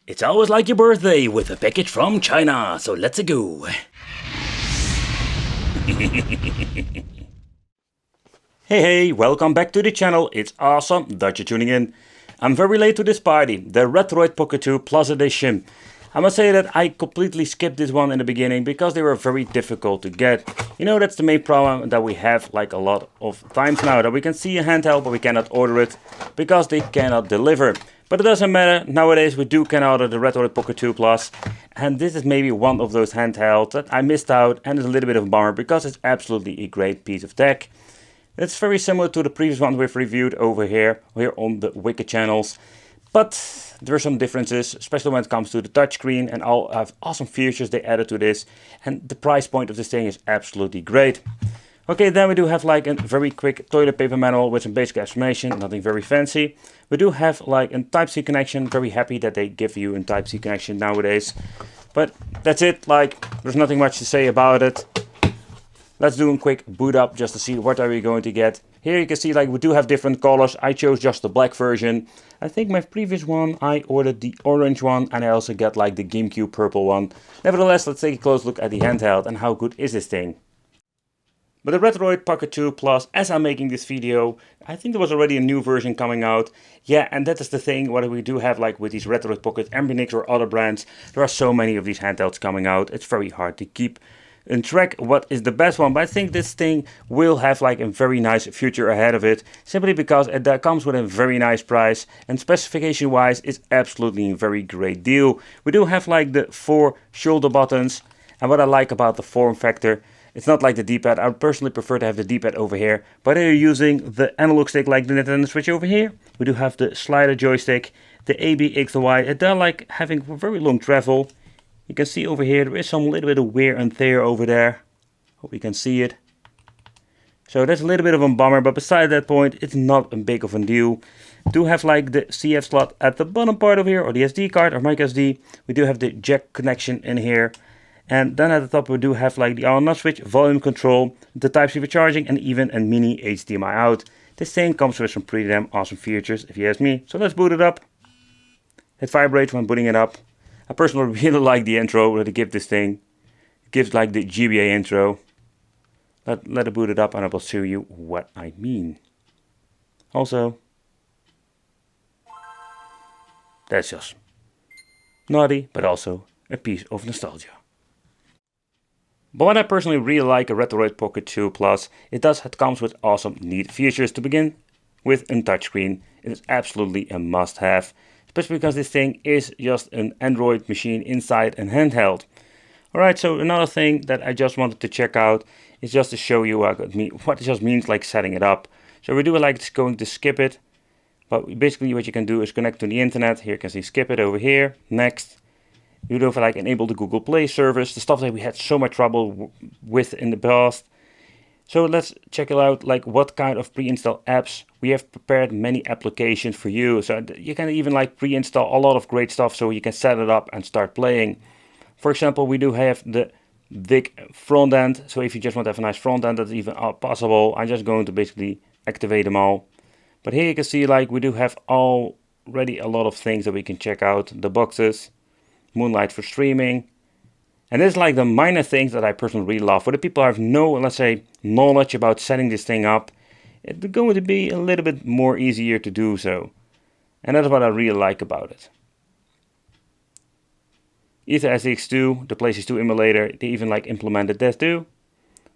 It's always like your birthday with a package from China, so let's go. Hey, welcome back to the channel. It's awesome that you're tuning in. I'm very late to this party, the Retroid Pocket 2 Plus Edition. I must say that I completely skipped this one in the beginning because they were very difficult to get. You know, that's the main problem that we have like a lot of times now, that we can see a handheld but we cannot order it because they cannot deliver. But it doesn't matter, nowadays we can order the Retroid Pocket 2 Plus, and this is maybe one of those handhelds that I missed out, and it's a little bit of a bummer because it's absolutely a great piece of tech. It's very similar to the previous one we've reviewed over here on the Wicked channels, but there are some differences, especially when it comes to the touchscreen, and all have awesome features they added to this, and the price point of this thing is absolutely great. Okay, then we do have like a very quick toilet paper manual with some basic explanation, nothing very fancy. We do have like a Type-C connection, very happy that they give you a Type-C connection nowadays. But that's it, like there's nothing much to say about it. Let's do a quick boot up just to see what are we going to get. Here you can see like we do have different colors. I chose just the black version. I think my previous one I ordered the orange one, and I also got like the GameCube purple one. Nevertheless, let's take a close look at the handheld and how good is this thing. But the Retroid Pocket 2 Plus, as I'm making this video, I think there was already a new version coming out. Yeah, and that is the thing, what we do have like with these Retroid Pocket, Ambinix or other brands. There are so many of these handhelds coming out, it's very hard to keep in track what is the best one. But I think this thing will have like a very nice future ahead of it, simply because it comes with a very nice price, and specification wise it's absolutely a very great deal. We do have like the 4 shoulder buttons, and what I like about the form factor, it's not like the D-pad. I personally prefer to have the D-pad over here, but they're using the analog stick like the Nintendo Switch over here. We do have the slider joystick, the A, B, X, Y, and they're like having very long travel. You can see over here there is some little bit of wear and tear over there. Hope you can see it. So that's a little bit of a bummer, but beside that point, it's not a big of a deal. We do have like the CF slot at the bottom part over here, or the SD card or micro SD. We do have the jack connection in here. And then at the top we do have like the on off switch, volume control, the Type-C for charging, and even a mini HDMI out. This thing comes with some pretty damn awesome features if you ask me. So let's boot it up. It vibrates when booting it up. I personally really like the intro that they give this thing. It gives like the GBA intro. Let it boot it up and I will show you what I mean. Also, that's just naughty, but also a piece of nostalgia. But what I personally really like a Retroid Pocket 2 Plus, it comes with awesome neat features. To begin with, a touchscreen. It is absolutely a must-have, especially because this thing is just an Android machine inside a handheld. Alright, so another thing that I just wanted to check out is just to show you what it just means like setting it up. So we do like going to skip it, but basically what you can do is connect to the internet. Here you can see skip it over here, next. You do like enable the Google Play service, the stuff that we had so much trouble with in the past. So let's check it out, like what kind of pre-install apps. We have prepared many applications for you, so you can even like pre-install a lot of great stuff so you can set it up and start playing. For example, we do have the big front end, so if you just want to have a nice front end, that's even possible. I'm just going to basically activate them all. But here you can see like we do have already a lot of things that we can check out. The boxes, Moonlight for streaming, and this is like the minor things that I personally really love. For the people who have no, let's say, knowledge about setting this thing up, it's going to be a little bit more easier to do so, and that's what I really like about it. Ether SX2, the PlayStation 2 emulator, they even like implemented that too.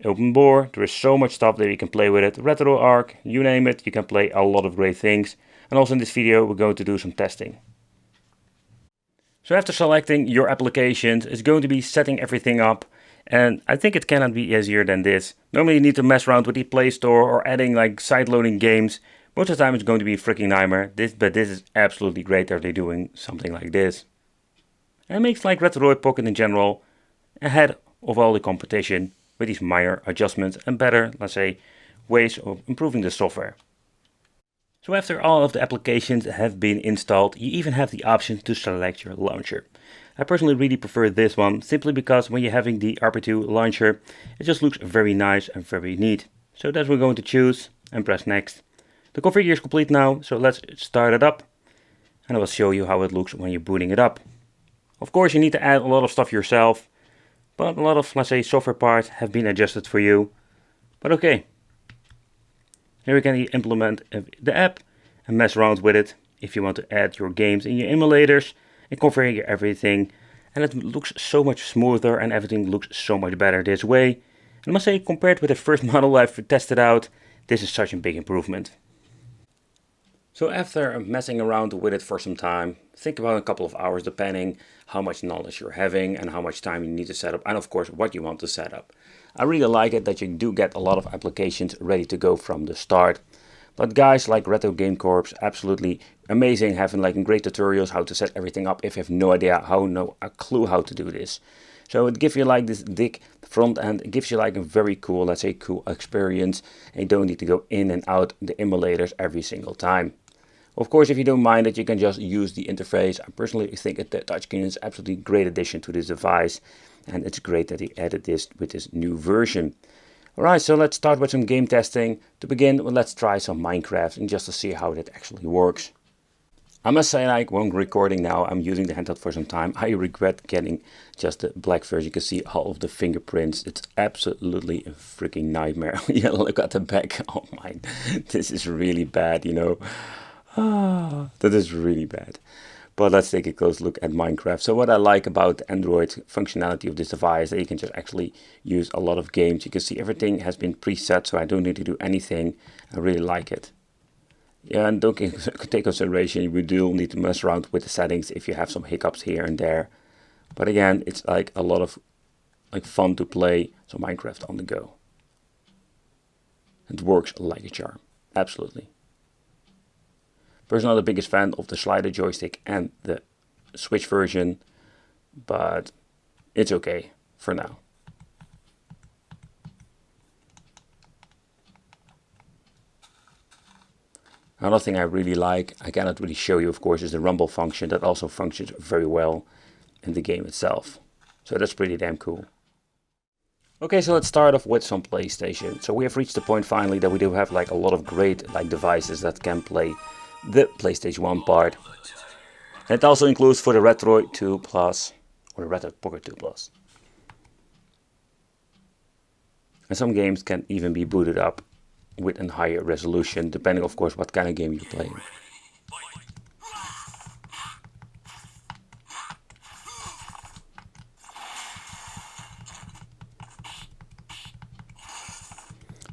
Open bore, there is so much stuff that you can play with it. RetroArch, you name it, you can play a lot of great things. And also in this video we're going to do some testing. So after selecting your applications, it's going to be setting everything up, and I think it cannot be easier than this. Normally you need to mess around with the Play Store or adding like side-loading games. Most of the time it's going to be a freaking nightmare, but this is absolutely great that they're doing something like this. And it makes like Retroid Pocket in general ahead of all the competition with these minor adjustments and better, let's say, ways of improving the software. So after all of the applications have been installed, you even have the option to select your launcher. I personally really prefer this one, simply because when you're having the RP2 launcher, it just looks very nice and very neat. So that's what we're going to choose and press next. The config is complete now, so let's start it up. And I will show you how it looks when you're booting it up. Of course, you need to add a lot of stuff yourself, but a lot of, let's say, software parts have been adjusted for you. But okay. Here we can implement the app and mess around with it if you want to add your games in your emulators and configure everything. And it looks so much smoother and everything looks so much better this way. And I must say, compared with the first model I've tested out, this is such a big improvement. So after messing around with it for some time, think about a couple of hours depending how much knowledge you're having and how much time you need to set up, and of course what you want to set up. I really like it that you do get a lot of applications ready to go from the start. But guys like Retro Game Corps, absolutely amazing, having like great tutorials how to set everything up if you have no idea a clue how to do this. So it gives you like this thick front end, it gives you like a very cool, let's say cool experience, and you don't need to go in and out the emulators every single time. Of course, if you don't mind it, you can just use the interface. I personally think that the touchscreen is absolutely great addition to this device, and it's great that he added this with this new version. Alright, so let's start with some game testing. To begin, let's try some Minecraft and just to see how that actually works. I must say, like when recording now, I'm using the handheld for some time. I regret getting just the black version. You can see all of the fingerprints. It's absolutely a freaking nightmare. Yeah, look at the back. Oh my, this is really bad, you know. That is really bad. But let's take a close look at Minecraft. So what I like about the Android functionality of this device is that you can just actually use a lot of games. You can see everything has been preset, so I don't need to do anything. I really like it. Yeah, and don't take consideration, you do need to mess around with the settings if you have some hiccups here and there. But again, it's like a lot of like fun to play some Minecraft on the go. It works like a charm, absolutely. Personally, not the biggest fan of the slider joystick and the Switch version, but it's okay for now. Another thing I really like, I cannot really show you of course, is the rumble function that also functions very well in the game itself. So that's pretty damn cool. Okay, so let's start off with some PlayStation. So we have reached the point finally that we do have like a lot of great like devices that can play the PlayStation 1 part. And it also includes for the Retroid 2 Plus or the Retroid Pocket 2 Plus. And some games can even be booted up with a higher resolution, depending of course what kind of game you're playing.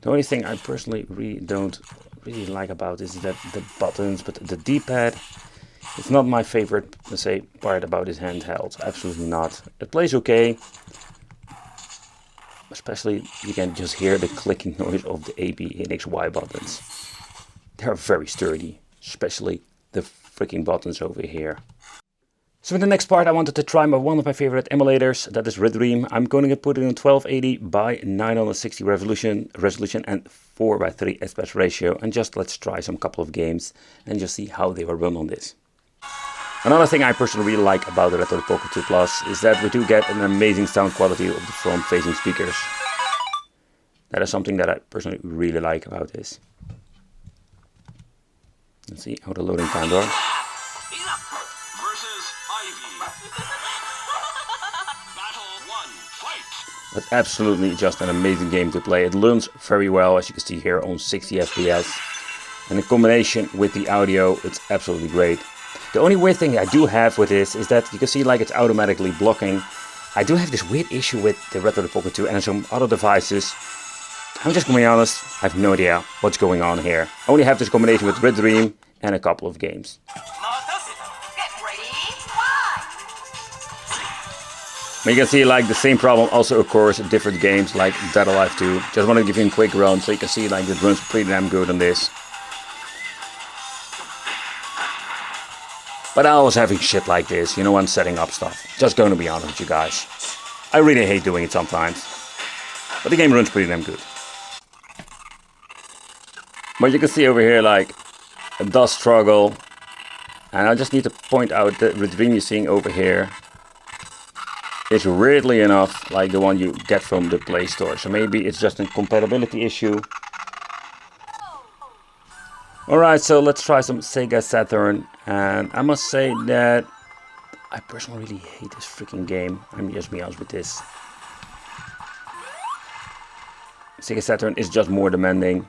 The only thing I personally don't really like about this is that the buttons, but the D-pad, it's not my favorite, let's say, part about this handheld. Absolutely not. It plays okay. Especially you can just hear the clicking noise of the A, B, and X, Y buttons. They are very sturdy, especially the freaking buttons over here. So in the next part I wanted to try one of my favorite emulators, that is Redream. I'm going to put it in 1280 by 960 resolution and 4:3 aspect ratio, and just let's try some couple of games and just see how they will run on this. Another thing I personally really like about the Retroid Pocket 2 Plus is that we do get an amazing sound quality of the front facing speakers. That is something that I personally really like about this. Let's see how the loading times are. That's absolutely just an amazing game to play. It learns very well, as you can see here, on 60 FPS. And in combination with the audio, it's absolutely great. The only weird thing I do have with this is that you can see like it's automatically blocking. I do have this weird issue with the Retroid Pocket 2 and some other devices. I'm just going to be honest, I have no idea what's going on here. I only have this combination with Redream and a couple of games. But you can see like the same problem also occurs in different games like Dead Alive 2. Just want to give you a quick run so you can see like it runs pretty damn good on this. But I was having shit like this, you know, when setting up stuff. Just going to be honest with you guys. I really hate doing it sometimes. But the game runs pretty damn good. But you can see over here like it does struggle. And I just need to point out that the Redream you're seeing over here is weirdly enough like the one you get from the Play Store. So maybe it's just a compatibility issue. Alright, so let's try some Sega Saturn. And I must say that I personally really hate this freaking game. I'm just being honest with this. Sega Saturn is just more demanding.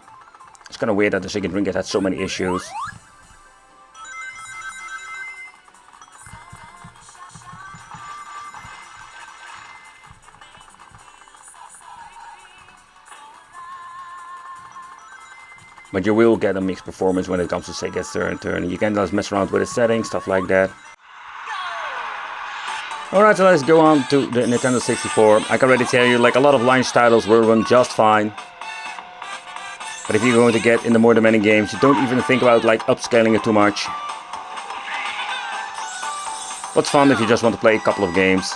It's kind of weird that the Sega Dreamcast had so many issues. But you will get a mixed performance when it comes to Sega Saturn. You can just mess around with the settings, stuff like that. Alright, so let's go on to the Nintendo 64. I can already tell you, like, a lot of launch titles will run just fine. But if you're going to get in the more demanding games, you don't even think about like upscaling it too much. What's fun if you just want to play a couple of games.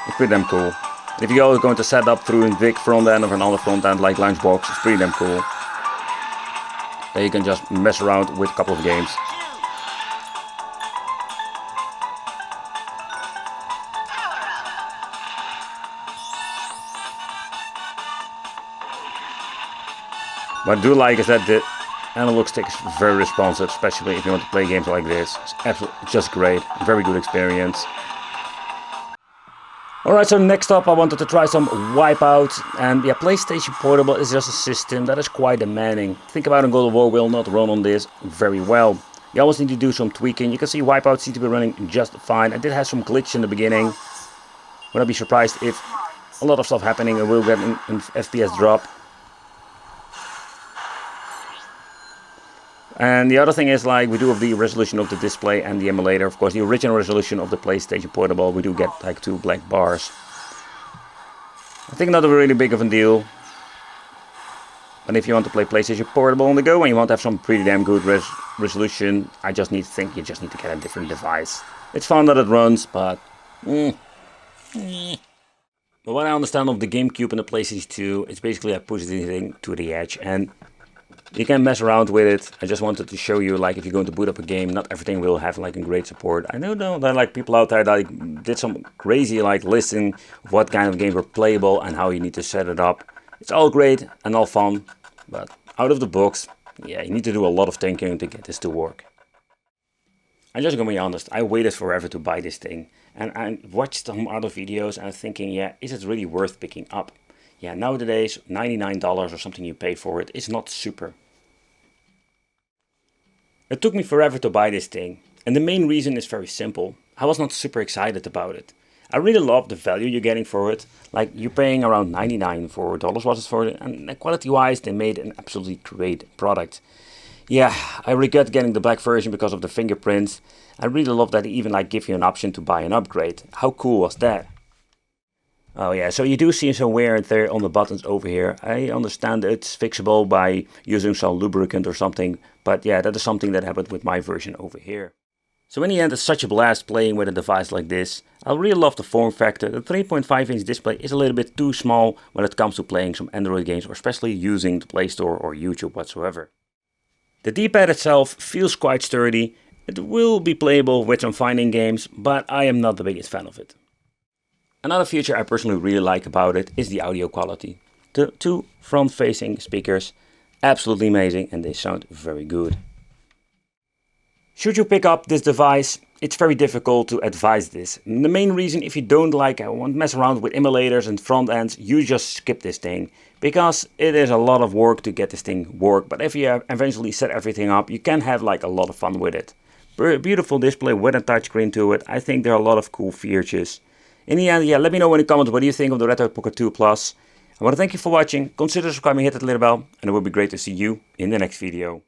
It's pretty damn cool. And if you're going to set up through a big front end or another front end like Launchbox, it's pretty damn cool. Then you can just mess around with a couple of games. What I do like is that the analog stick is very responsive, especially if you want to play games like this. It's absolutely just great, very good experience. Alright, so next up I wanted to try some Wipeout, and yeah, PlayStation Portable is just a system that is quite demanding. Think about it, God of War will not run on this very well. You always need to do some tweaking. You can see Wipeout seems to be running just fine. I did have some glitch in the beginning. Would not be surprised if a lot of stuff happening and we'll get an FPS drop. And the other thing is, like, we do have the resolution of the display and the emulator. Of course, the original resolution of the PlayStation Portable, we do get like 2 black bars. I think not a really big of a deal. But if you want to play PlayStation Portable on the go and you want to have some pretty damn good resolution, I just need to think you just need to get a different device. It's fun that it runs, but But what I understand of the GameCube and the PlayStation 2, it's basically I push this thing to the edge and you can mess around with it. I just wanted to show you, like, if you're going to boot up a game, not everything will have like a great support. I know there are like people out there that like, did some crazy like listing of what kind of games were playable and how you need to set it up. It's all great and all fun, but out of the box, yeah, you need to do a lot of thinking to get this to work. I'm just gonna be honest, I waited forever to buy this thing, and I watched some other videos and I'm thinking, yeah, is it really worth picking up? Yeah, nowadays, $99 or something you pay for it is not super. It took me forever to buy this thing, and the main reason is very simple. I was not super excited about it. I really love the value you're getting for it. Like, you're paying around $99 was it for it, and quality-wise, they made an absolutely great product. Yeah, I regret getting the black version because of the fingerprints. I really love that they even like give you an option to buy an upgrade. How cool was that? Oh yeah, so you do see some wear and tear on the buttons over here. I understand it's fixable by using some lubricant or something, but yeah, that is something that happened with my version over here. So in the end, it's such a blast playing with a device like this. I really love the form factor. The 3.5-inch display is a little bit too small when it comes to playing some Android games, or especially using the Play Store or YouTube whatsoever. The D-pad itself feels quite sturdy. It will be playable with some fighting games, but I am not the biggest fan of it. Another feature I personally really like about it is the audio quality. The 2 front-facing speakers, absolutely amazing, and they sound very good. Should you pick up this device, it's very difficult to advise this. And the main reason, if you don't like want to mess around with emulators and front ends, you just skip this thing. Because it is a lot of work to get this thing work, but if you eventually set everything up, you can have like a lot of fun with it. Beautiful display with a touchscreen to it. I think there are a lot of cool features. In the end, yeah, let me know in the comments what do you think of the Retroid Pocket 2 Plus. I want to thank you for watching. Consider subscribing, hit that little bell, and it would be great to see you in the next video.